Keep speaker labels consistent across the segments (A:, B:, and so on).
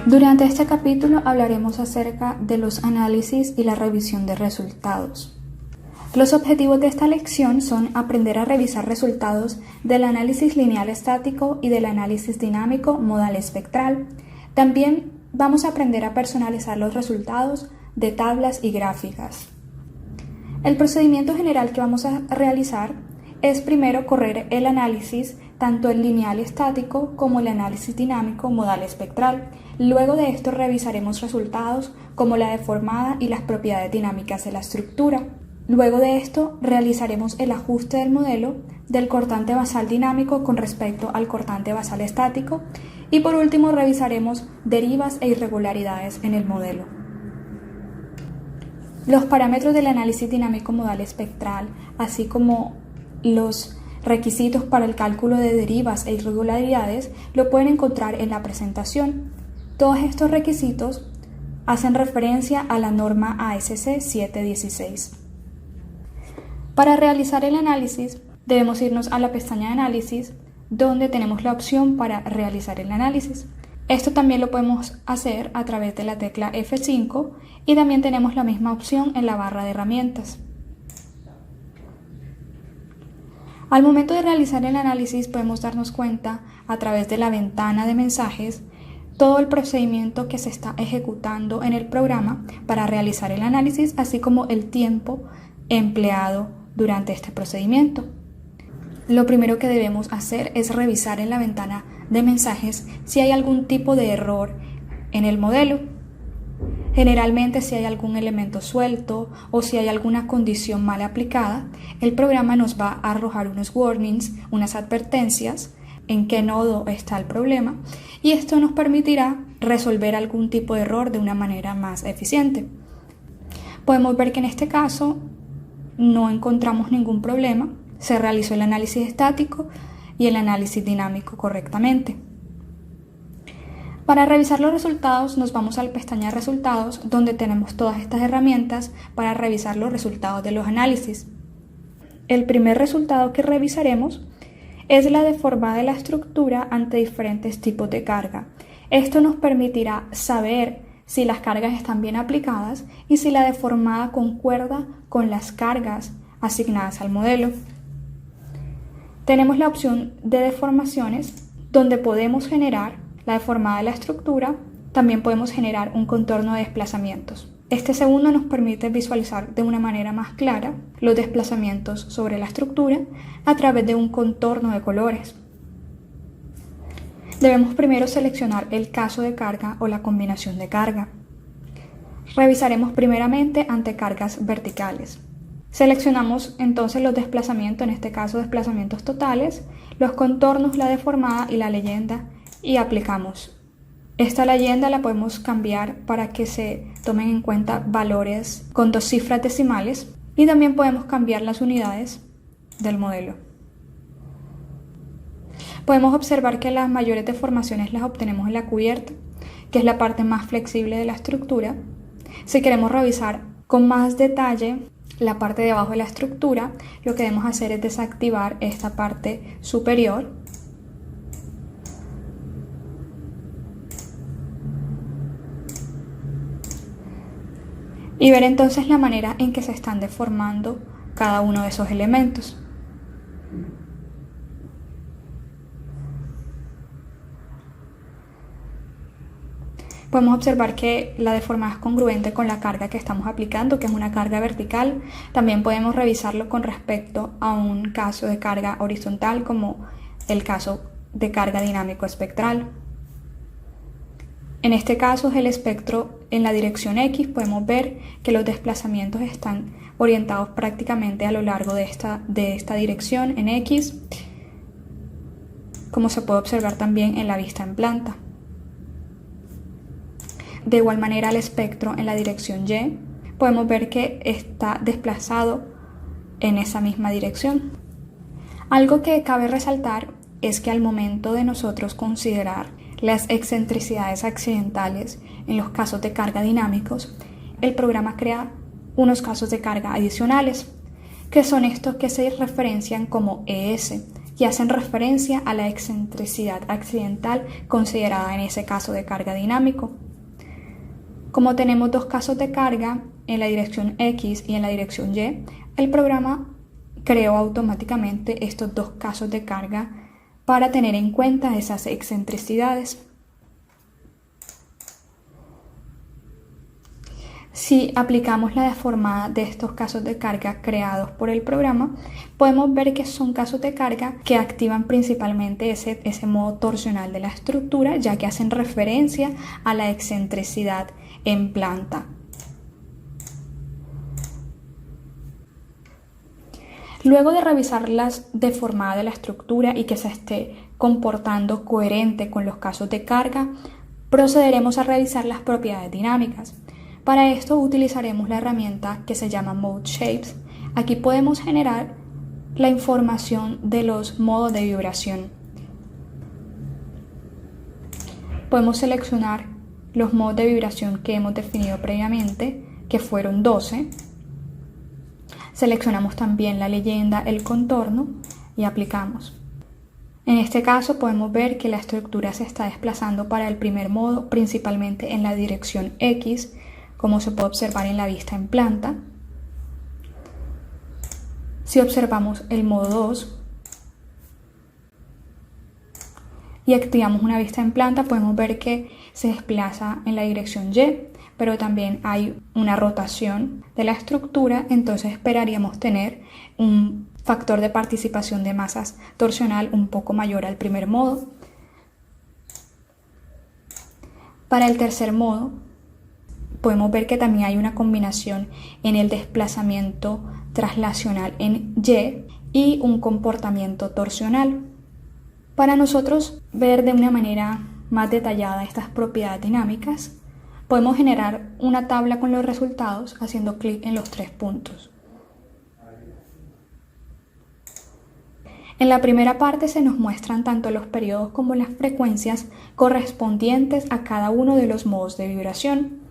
A: Durante este capítulo hablaremos acerca de los análisis y la revisión de resultados. Los objetivos de esta lección son aprender a revisar resultados del análisis lineal estático y del análisis dinámico modal espectral. También vamos a aprender a personalizar los resultados de tablas y gráficas. El procedimiento general que vamos a realizar es primero correr el análisis, tanto el lineal estático como el análisis dinámico modal espectral. Luego de esto revisaremos resultados como la deformada y las propiedades dinámicas de la estructura. Luego de esto realizaremos el ajuste del modelo del cortante basal dinámico con respecto al cortante basal estático y por último revisaremos derivas e irregularidades en el modelo. Los parámetros del análisis dinámico modal espectral, así como los requisitos para el cálculo de derivas e irregularidades, lo pueden encontrar en la presentación. Todos estos requisitos hacen referencia a la norma ASC 716. Para realizar el análisis, debemos irnos a la pestaña de análisis, donde tenemos la opción para realizar el análisis. Esto también lo podemos hacer a través de la tecla F5 y también tenemos la misma opción en la barra de herramientas. Al momento de realizar el análisis podemos darnos cuenta a través de la ventana de mensajes todo el procedimiento que se está ejecutando en el programa para realizar el análisis, así como el tiempo empleado durante este procedimiento. Lo primero que debemos hacer es revisar en la ventana de mensajes si hay algún tipo de error en el modelo. Generalmente, si hay algún elemento suelto o si hay alguna condición mal aplicada, el programa nos va a arrojar unos warnings, unas advertencias en qué nodo está el problema, y esto nos permitirá resolver algún tipo de error de una manera más eficiente. Podemos ver que en este caso no encontramos ningún problema, se realizó el análisis estático y el análisis dinámico correctamente. Para revisar los resultados nos vamos a la pestaña de resultados, donde tenemos todas estas herramientas para revisar los resultados de los análisis. El primer resultado que revisaremos es la deformada de la estructura ante diferentes tipos de carga. Esto nos permitirá saber si las cargas están bien aplicadas y si la deformada concuerda con las cargas asignadas al modelo. Tenemos la opción de deformaciones, donde podemos generar la deformada de la estructura. También podemos generar un contorno de desplazamientos. Este segundo nos permite visualizar de una manera más clara los desplazamientos sobre la estructura a través de un contorno de colores. Debemos primero seleccionar el caso de carga o la combinación de carga. Revisaremos primeramente ante cargas verticales. Seleccionamos entonces los desplazamientos, en este caso desplazamientos totales, los contornos, la deformada y la leyenda, y aplicamos. Esta leyenda la podemos cambiar para que se tomen en cuenta valores con 2 cifras decimales, y también podemos cambiar las unidades del modelo. Podemos observar que las mayores deformaciones las obtenemos en la cubierta, que es la parte más flexible de la estructura. Si queremos revisar con más detalle la parte de abajo de la estructura, lo que debemos hacer es desactivar esta parte superior y ver entonces la manera en que se están deformando cada uno de esos elementos. Podemos observar que la deformada es congruente con la carga que estamos aplicando, que es una carga vertical. También podemos revisarlo con respecto a un caso de carga horizontal, como el caso de carga dinámico espectral. En este caso es el espectro en la dirección X. Podemos ver que los desplazamientos están orientados prácticamente a lo largo de esta dirección en X, como se puede observar también en la vista en planta. De igual manera, el espectro en la dirección Y, podemos ver que está desplazado en esa misma dirección. Algo que cabe resaltar es que al momento de nosotros considerar las excentricidades accidentales en los casos de carga dinámicos, el programa crea unos casos de carga adicionales, que son estos que se referencian como ES, y hacen referencia a la excentricidad accidental considerada en ese caso de carga dinámico. Como tenemos dos casos de carga en la dirección X y en la dirección Y, el programa creó automáticamente estos dos casos de carga para tener en cuenta esas excentricidades. Si aplicamos la deformada de estos casos de carga creados por el programa, podemos ver que son casos de carga que activan principalmente ese modo torsional de la estructura, ya que hacen referencia a la excentricidad en planta. Luego de revisar las deformadas de la estructura y que se esté comportando coherente con los casos de carga, procederemos a revisar las propiedades dinámicas. Para esto utilizaremos la herramienta que se llama Mode Shapes. Aquí podemos generar la información de los modos de vibración. Podemos seleccionar los modos de vibración que hemos definido previamente, que fueron 12. Seleccionamos también la leyenda, el contorno y aplicamos. En este caso podemos ver que la estructura se está desplazando para el primer modo, principalmente en la dirección X, como se puede observar en la vista en planta. Si observamos el modo 2 y activamos una vista en planta, podemos ver que se desplaza en la dirección Y, pero también hay una rotación de la estructura, entonces esperaríamos tener un factor de participación de masas torsional un poco mayor al primer modo. Para el tercer modo, podemos ver que también hay una combinación en el desplazamiento traslacional en Y y un comportamiento torsional. Para nosotros ver de una manera más detallada estas propiedades dinámicas, podemos generar una tabla con los resultados haciendo clic en los tres puntos. En la primera parte se nos muestran tanto los periodos como las frecuencias correspondientes a cada uno de los modos de vibración.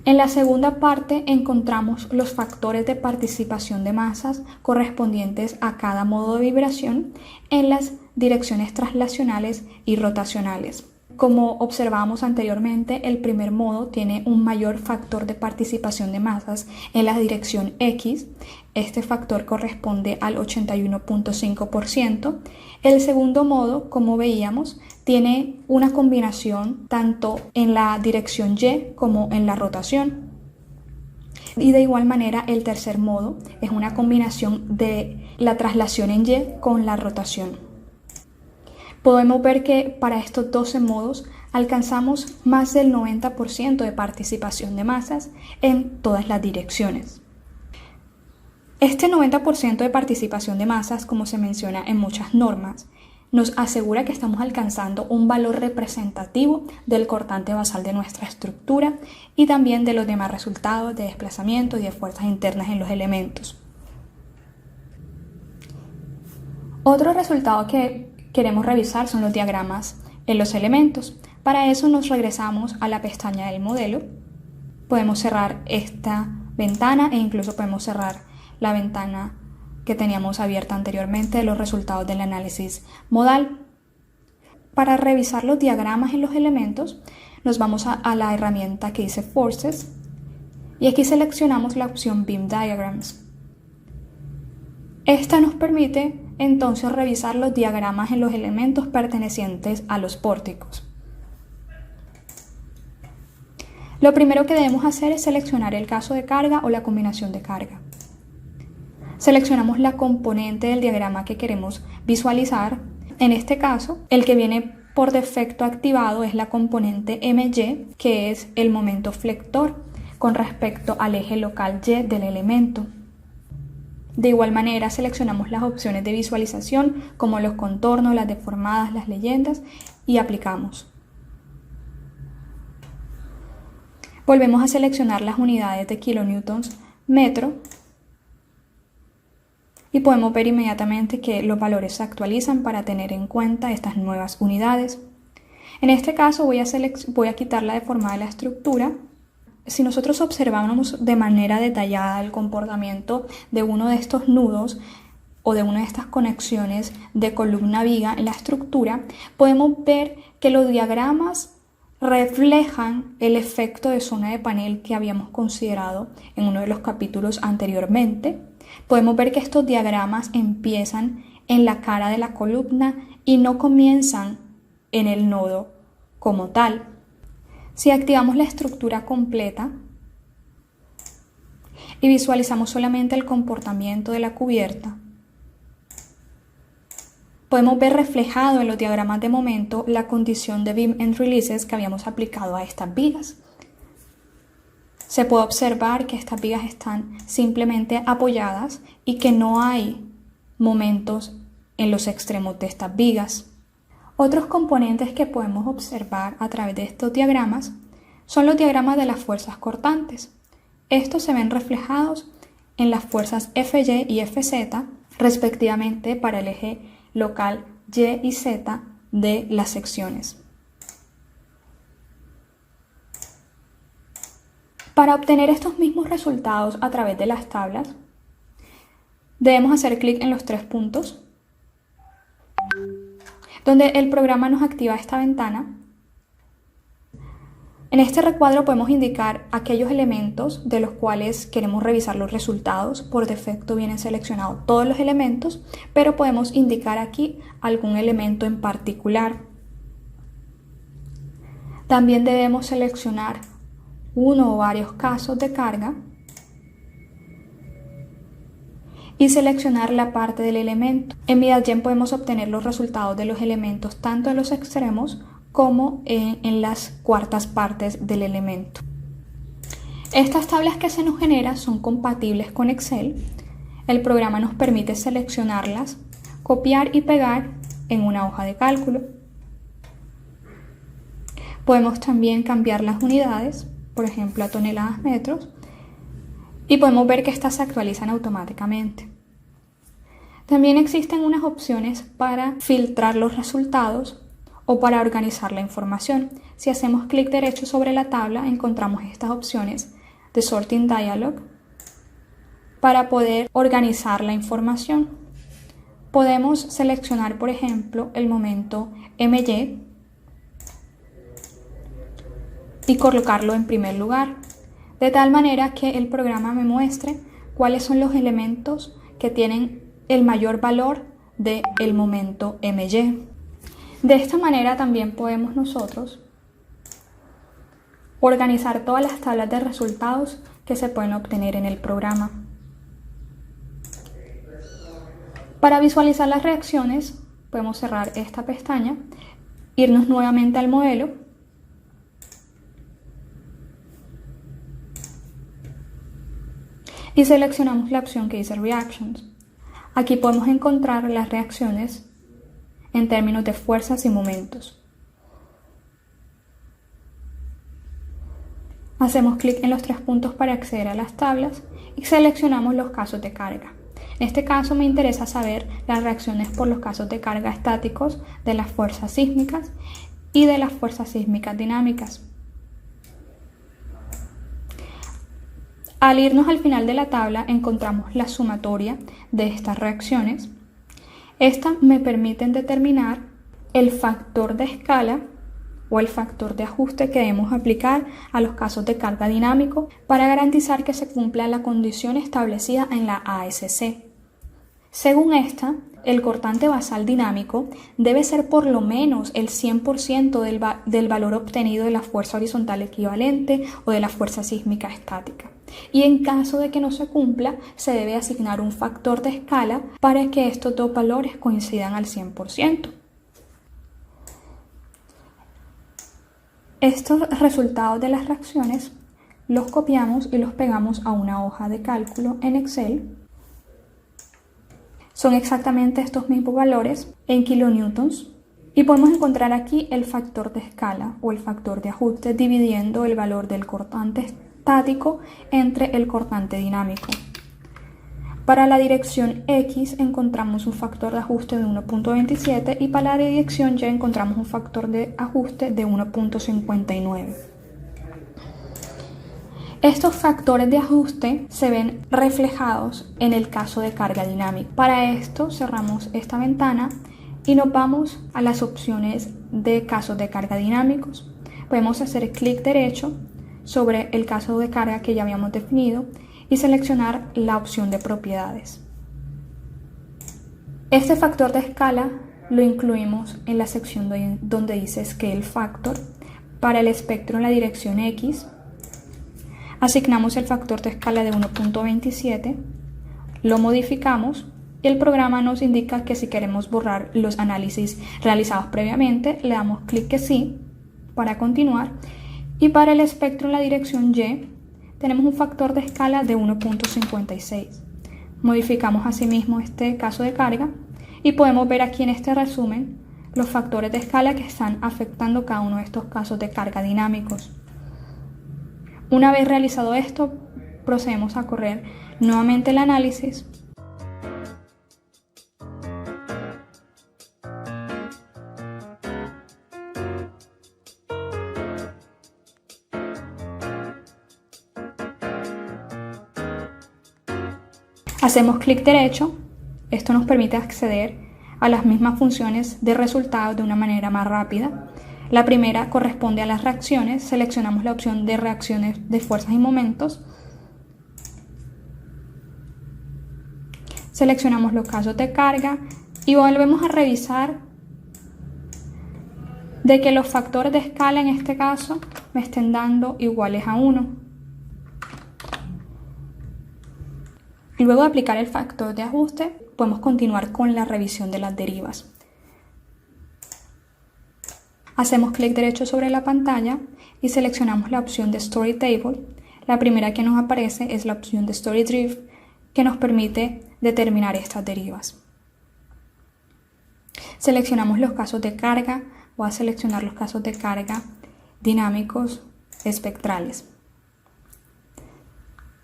A: En la segunda parte encontramos los factores de participación de masas correspondientes a cada modo de vibración en las direcciones traslacionales y rotacionales. Como observamos anteriormente, el primer modo tiene un mayor factor de participación de masas en la dirección X. Este factor corresponde al 81.5%. El segundo modo, como veíamos, tiene una combinación tanto en la dirección Y como en la rotación. Y de igual manera, el tercer modo es una combinación de la traslación en Y con la rotación. Podemos ver que para estos 12 modos alcanzamos más del 90% de participación de masas en todas las direcciones. Este 90% de participación de masas, como se menciona en muchas normas, nos asegura que estamos alcanzando un valor representativo del cortante basal de nuestra estructura y también de los demás resultados de desplazamiento y de fuerzas internas en los elementos. Otro resultado que queremos revisar son los diagramas en los elementos. Para eso nos regresamos a la pestaña del modelo. Podemos cerrar esta ventana e incluso podemos cerrar la ventana que teníamos abierta anteriormente de los resultados del análisis modal. Para revisar los diagramas en los elementos, nos vamos a la herramienta que dice Forces y aquí seleccionamos la opción Beam Diagrams. Esta nos permite entonces revisar los diagramas en los elementos pertenecientes a los pórticos. Lo primero que debemos hacer es seleccionar el caso de carga o la combinación de carga. Seleccionamos la componente del diagrama que queremos visualizar. En este caso, el que viene por defecto activado es la componente MY, que es el momento flector con respecto al eje local Y del elemento. De igual manera, seleccionamos las opciones de visualización como los contornos, las deformadas, las leyendas y aplicamos. Volvemos a seleccionar las unidades de kilonewtons metro y podemos ver inmediatamente que los valores se actualizan para tener en cuenta estas nuevas unidades. En este caso voy a quitar la deformada de la estructura. Si nosotros observamos de manera detallada el comportamiento de uno de estos nudos, o de una de estas conexiones de columna-viga en la estructura, podemos ver que los diagramas reflejan el efecto de zona de panel que habíamos considerado en uno de los capítulos anteriormente. Podemos ver que estos diagramas empiezan en la cara de la columna y no comienzan en el nodo como tal. Si activamos la estructura completa y visualizamos solamente el comportamiento de la cubierta, podemos ver reflejado en los diagramas de momento la condición de Beam End Releases que habíamos aplicado a estas vigas. Se puede observar que estas vigas están simplemente apoyadas y que no hay momentos en los extremos de estas vigas. Otros componentes que podemos observar a través de estos diagramas son los diagramas de las fuerzas cortantes. Estos se ven reflejados en las fuerzas FY y FZ, respectivamente para el eje local Y y Z de las secciones. Para obtener estos mismos resultados a través de las tablas, debemos hacer clic en los 3 puntos, donde el programa nos activa esta ventana. En este recuadro podemos indicar aquellos elementos de los cuales queremos revisar los resultados. Por defecto vienen seleccionados todos los elementos, pero podemos indicar aquí algún elemento en particular. También debemos seleccionar uno o varios casos de carga y seleccionar la parte del elemento. En VidaGen podemos obtener los resultados de los elementos tanto en los extremos como en las cuartas partes del elemento. Estas tablas que se nos generan son compatibles con Excel. El programa nos permite seleccionarlas, copiar y pegar en una hoja de cálculo. Podemos también cambiar las unidades, por ejemplo a toneladas metros, y podemos ver que estas se actualizan automáticamente. También existen unas opciones para filtrar los resultados o para organizar la información. Si hacemos clic derecho sobre la tabla, encontramos estas opciones de Sorting Dialog para poder organizar la información. Podemos seleccionar, por ejemplo, el momento MY y colocarlo en primer lugar, de tal manera que el programa me muestre cuáles son los elementos que tienen el mayor valor del momento MY. De esta manera también podemos nosotros organizar todas las tablas de resultados que se pueden obtener en el programa. Para visualizar las reacciones, podemos cerrar esta pestaña, irnos nuevamente al modelo y seleccionamos la opción que dice Reactions. Aquí podemos encontrar las reacciones en términos de fuerzas y momentos. Hacemos clic en los 3 puntos para acceder a las tablas y seleccionamos los casos de carga. En este caso me interesa saber las reacciones por los casos de carga estáticos de las fuerzas sísmicas y de las fuerzas sísmicas dinámicas. Al irnos al final de la tabla encontramos la sumatoria de estas reacciones. Estas me permiten determinar el factor de escala o el factor de ajuste que debemos aplicar a los casos de carga dinámico para garantizar que se cumpla la condición establecida en la ASC. Según esta, el cortante basal dinámico debe ser por lo menos el 100% del valor obtenido de la fuerza horizontal equivalente o de la fuerza sísmica estática. Y en caso de que no se cumpla, se debe asignar un factor de escala para que estos dos valores coincidan al 100%. Estos resultados de las reacciones los copiamos y los pegamos a una hoja de cálculo en Excel. Son exactamente estos mismos valores en kilonewtons y podemos encontrar aquí el factor de escala o el factor de ajuste dividiendo el valor del cortante estático entre el cortante dinámico. Para la dirección X encontramos un factor de ajuste de 1.27 y para la dirección Y encontramos un factor de ajuste de 1.59. Estos factores de ajuste se ven reflejados en el caso de carga dinámica. Para esto cerramos esta ventana y nos vamos a las opciones de casos de carga dinámicos. Podemos hacer clic derecho sobre el caso de carga que ya habíamos definido y seleccionar la opción de propiedades. Este factor de escala lo incluimos en la sección donde dice Scale Factor. Para el espectro en la dirección X, asignamos el factor de escala de 1.27, lo modificamos y el programa nos indica que si queremos borrar los análisis realizados previamente, le damos clic que sí para continuar. Y para el espectro en la dirección Y, tenemos un factor de escala de 1.56. Modificamos asimismo este caso de carga y podemos ver aquí en este resumen los factores de escala que están afectando cada uno de estos casos de carga dinámicos. Una vez realizado esto, procedemos a correr nuevamente el análisis. Hacemos clic derecho. Esto nos permite acceder a las mismas funciones de resultados de una manera más rápida. La primera corresponde a las reacciones. Seleccionamos la opción de reacciones de fuerzas y momentos. Seleccionamos los casos de carga y volvemos a revisar de que los factores de escala en este caso me estén dando iguales a 1. Y luego de aplicar el factor de ajuste, podemos continuar con la revisión de las derivas. Hacemos clic derecho sobre la pantalla y seleccionamos la opción de Story Table. La primera que nos aparece es la opción de Story Drift, que nos permite determinar estas derivas. Seleccionamos los casos de carga. Voy a seleccionar los casos de carga dinámicos espectrales.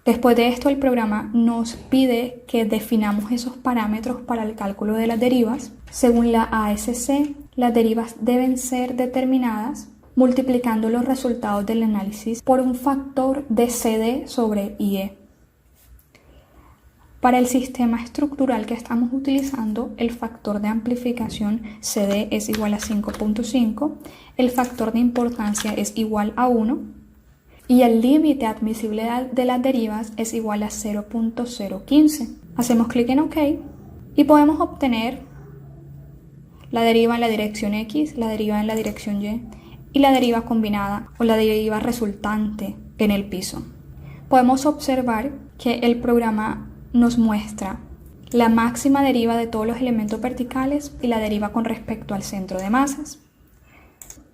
A: Después de esto, el programa nos pide que definamos esos parámetros para el cálculo de las derivas. Según la ASC, las derivas deben ser determinadas multiplicando los resultados del análisis por un factor de CD sobre IE. Para el sistema estructural que estamos utilizando, el factor de amplificación CD es igual a 5.5, el factor de importancia es igual a 1, y el límite admisible de las derivas es igual a 0.015. Hacemos clic en OK y podemos obtener la deriva en la dirección X, la deriva en la dirección y la deriva combinada o la deriva resultante en el piso. Podemos observar que el programa nos muestra la máxima deriva de todos los elementos verticales y la deriva con respecto al centro de masas.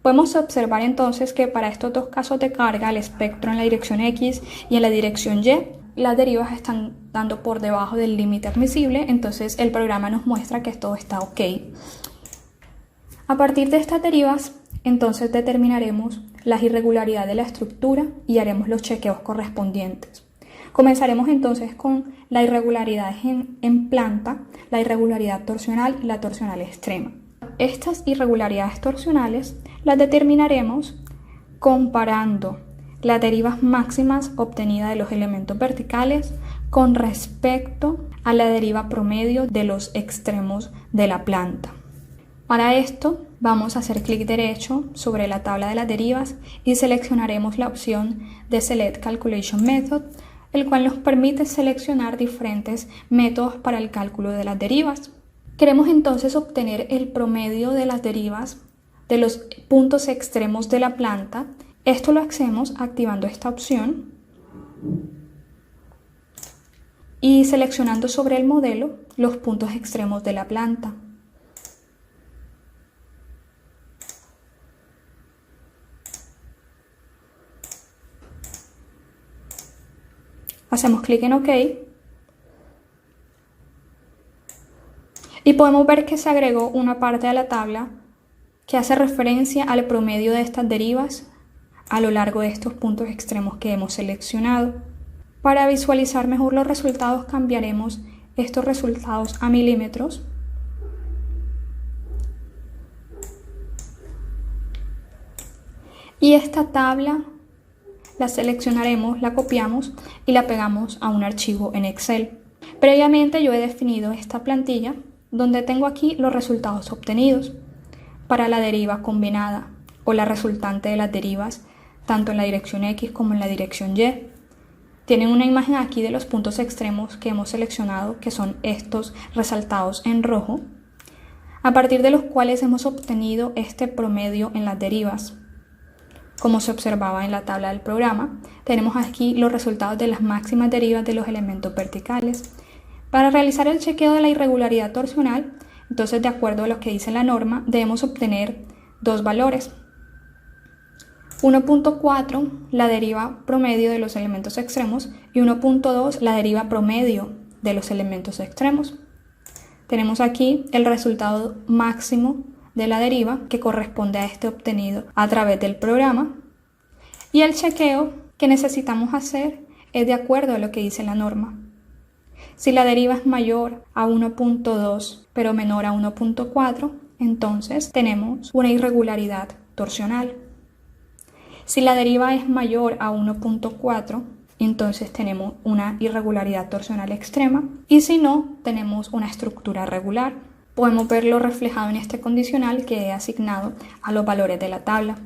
A: Podemos observar entonces que para estos dos casos de carga, el espectro en la dirección X y en la dirección Y, las derivas están dando por debajo del límite admisible, entonces el programa nos muestra que todo está ok. A partir de estas derivas, entonces determinaremos las irregularidades de la estructura y haremos los chequeos correspondientes. Comenzaremos entonces con la irregularidad en planta, la irregularidad torsional y la torsional extrema. Estas irregularidades torsionales las determinaremos comparando las derivas máximas obtenidas de los elementos verticales con respecto a la deriva promedio de los extremos de la planta. Para esto vamos a hacer clic derecho sobre la tabla de las derivas y seleccionaremos la opción de Select Calculation Method, el cual nos permite seleccionar diferentes métodos para el cálculo de las derivas. Queremos entonces obtener el promedio de las derivas de los puntos extremos de la planta. Esto lo hacemos activando esta opción y seleccionando sobre el modelo los puntos extremos de la planta. Hacemos clic en OK y podemos ver que se agregó una parte a la tabla que hace referencia al promedio de estas derivas a lo largo de estos puntos extremos que hemos seleccionado. Para visualizar mejor los resultados, cambiaremos estos resultados a milímetros. Y esta tabla la seleccionaremos, la copiamos y la pegamos a un archivo en Excel. Previamente yo he definido esta plantilla donde tengo aquí los resultados obtenidos para la deriva combinada o la resultante de las derivas, tanto en la dirección X como en la dirección Y. Tienen una imagen aquí de los puntos extremos que hemos seleccionado, que son estos resaltados en rojo, a partir de los cuales hemos obtenido este promedio en las derivas. Como se observaba en la tabla del programa, tenemos aquí los resultados de las máximas derivas de los elementos verticales. Para realizar el chequeo de la irregularidad torsional, entonces, de acuerdo a lo que dice la norma, debemos obtener dos valores. 1.4, la deriva promedio de los elementos extremos, y 1.2, la deriva promedio de los elementos extremos. Tenemos aquí el resultado máximo de la deriva que corresponde a este obtenido a través del programa, y el chequeo que necesitamos hacer es de acuerdo a lo que dice la norma. Si la deriva es mayor a 1.2 pero menor a 1.4, entonces tenemos una irregularidad torsional. Si la deriva es mayor a 1.4, entonces tenemos una irregularidad torsional extrema, y si no, tenemos una estructura regular. Podemos verlo reflejado en este condicional que he asignado a los valores de la tabla.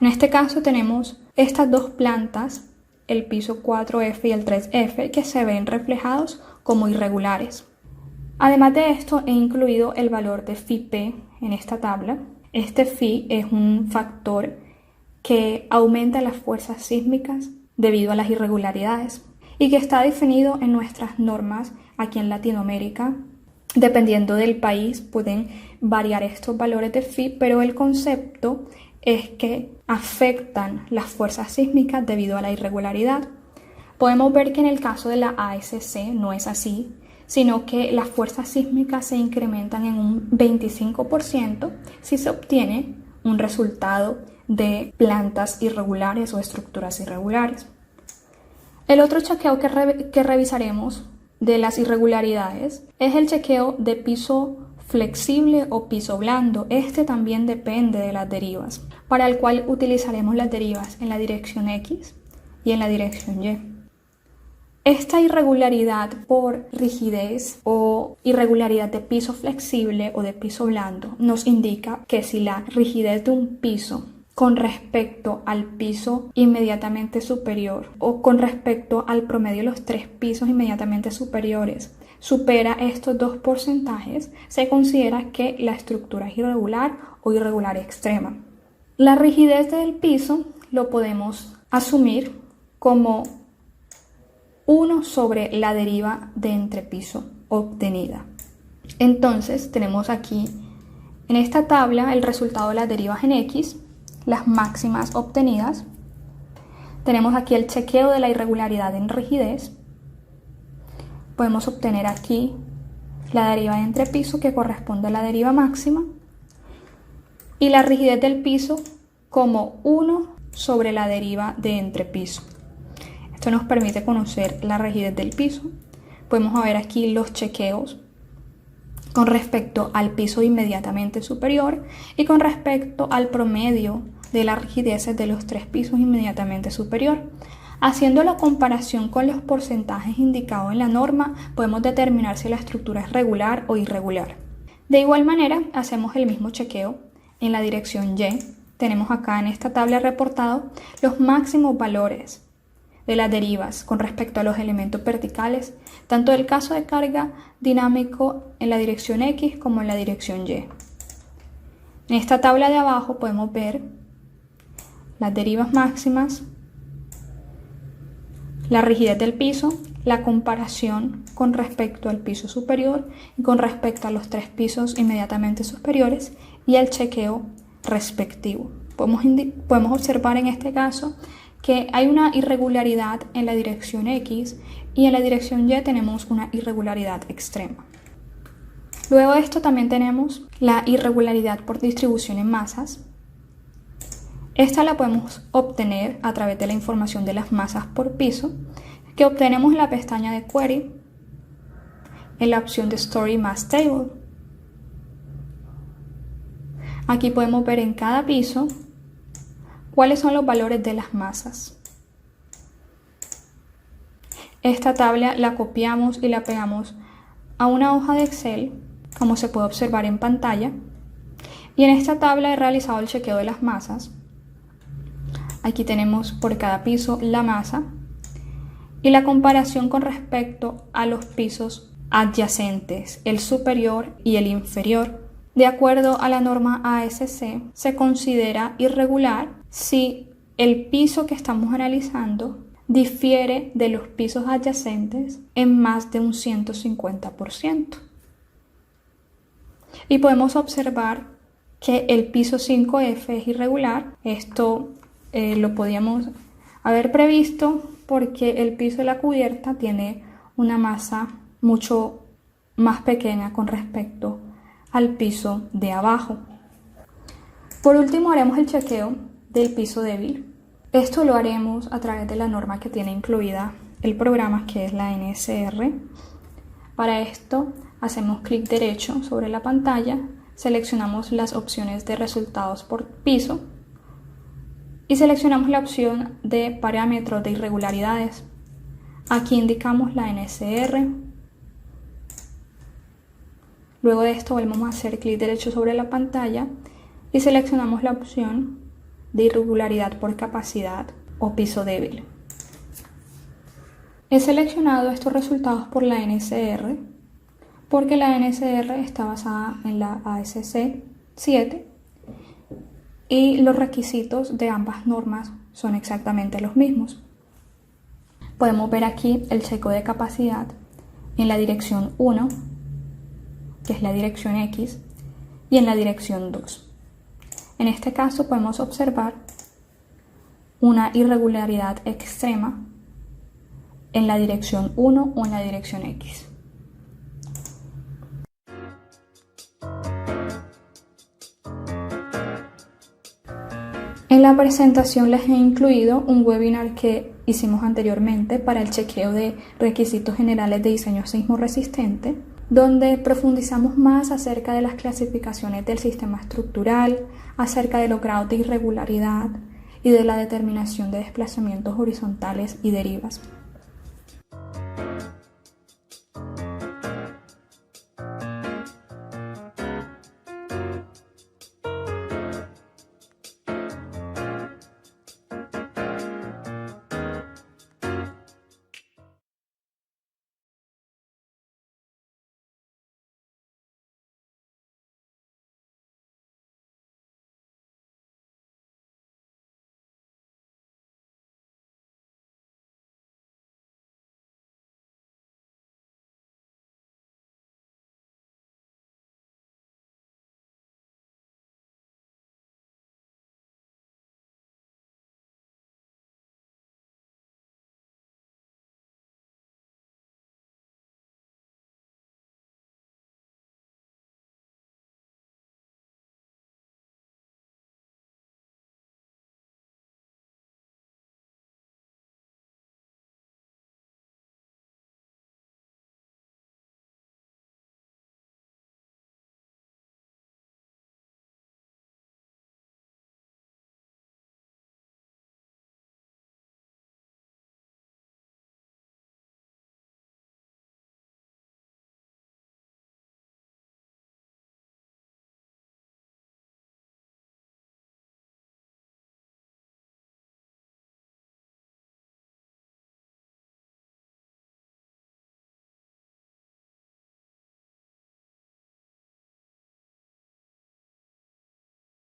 A: En este caso tenemos estas dos plantas, el piso 4F y el 3F, que se ven reflejados como irregulares. Además de esto, he incluido el valor de Φp en esta tabla. Este Φ es un factor que aumenta las fuerzas sísmicas debido a las irregularidades y que está definido en nuestras normas aquí en Latinoamérica. Dependiendo del país pueden variar estos valores de Φ, pero el concepto es que afectan las fuerzas sísmicas debido a la irregularidad. Podemos ver que en el caso de la ASC no es así, sino que las fuerzas sísmicas se incrementan en un 25% si se obtiene un resultado de plantas irregulares o estructuras irregulares. El otro chequeo que revisaremos de las irregularidades es el chequeo de piso flexible o piso blando. Este también depende de las derivas, para el cual utilizaremos las derivas en la dirección X y en la dirección Y. Esta irregularidad por rigidez o irregularidad de piso flexible o de piso blando nos indica que si la rigidez de un piso con respecto al piso inmediatamente superior o con respecto al promedio de los tres pisos inmediatamente superiores supera estos dos porcentajes, se considera que la estructura es irregular o irregular extrema. La rigidez del piso lo podemos asumir como 1 sobre la deriva de entrepiso obtenida. Entonces tenemos aquí en esta tabla el resultado de las derivas en X, las máximas obtenidas. Tenemos aquí el chequeo de la irregularidad en rigidez. Podemos obtener aquí la deriva de entrepiso que corresponde a la deriva máxima y la rigidez del piso como 1 sobre la deriva de entrepiso. Esto nos permite conocer la rigidez del piso. Podemos ver aquí los chequeos con respecto al piso inmediatamente superior y con respecto al promedio de las rigideces de los tres pisos inmediatamente superior. Haciendo la comparación con los porcentajes indicados en la norma, podemos determinar si la estructura es regular o irregular. De igual manera, hacemos el mismo chequeo en la dirección Y. Tenemos acá en esta tabla reportado los máximos valores de las derivas con respecto a los elementos verticales, tanto del caso de carga dinámico en la dirección X como en la dirección Y. En esta tabla de abajo podemos ver las derivas máximas, la rigidez del piso, la comparación con respecto al piso superior y con respecto a los tres pisos inmediatamente superiores y el chequeo respectivo. Podemos observar en este caso que hay una irregularidad en la dirección X y en la dirección Y tenemos una irregularidad extrema. Luego de esto también tenemos la irregularidad por distribución en masas. Esta la podemos obtener a través de la información de las masas por piso que obtenemos en la pestaña de Query en la opción de Story Mass Table. Aquí podemos ver en cada piso ¿Cuáles son los valores de las masas? Esta tabla la copiamos y la pegamos a una hoja de Excel, como se puede observar en pantalla. Y en esta tabla he realizado el chequeo de las masas. Aquí tenemos por cada piso la masa y la comparación con respecto a los pisos adyacentes, el superior y el inferior. De acuerdo a la norma ASC, se considera irregular si el piso que estamos analizando difiere de los pisos adyacentes en más de un 150%. Y podemos observar que el piso 5F es irregular. Esto lo podíamos haber previsto porque el piso de la cubierta tiene una masa mucho más pequeña con respecto al piso de abajo. Por último, haremos el chequeo del piso débil. Esto lo haremos a través de la norma que tiene incluida el programa, que es la NSR. Para esto hacemos clic derecho sobre la pantalla, seleccionamos las opciones de resultados por piso y seleccionamos la opción de parámetros de irregularidades. Aquí indicamos la NSR. Luego de esto volvemos a hacer clic derecho sobre la pantalla y seleccionamos la opción de irregularidad por capacidad o piso débil. He seleccionado estos resultados por la NSR porque la NSR está basada en la ASC 7 y los requisitos de ambas normas son exactamente los mismos. Podemos ver aquí el chequeo de capacidad en la dirección 1, que es la dirección X, y en la dirección 2. En este caso podemos observar una irregularidad extrema en la dirección 1 o en la dirección X. En la presentación les he incluido un webinar que hicimos anteriormente para el chequeo de requisitos generales de diseño sismo resistente, donde profundizamos más acerca de las clasificaciones del sistema estructural, acerca de los grados de irregularidad y de la determinación de desplazamientos horizontales y derivas.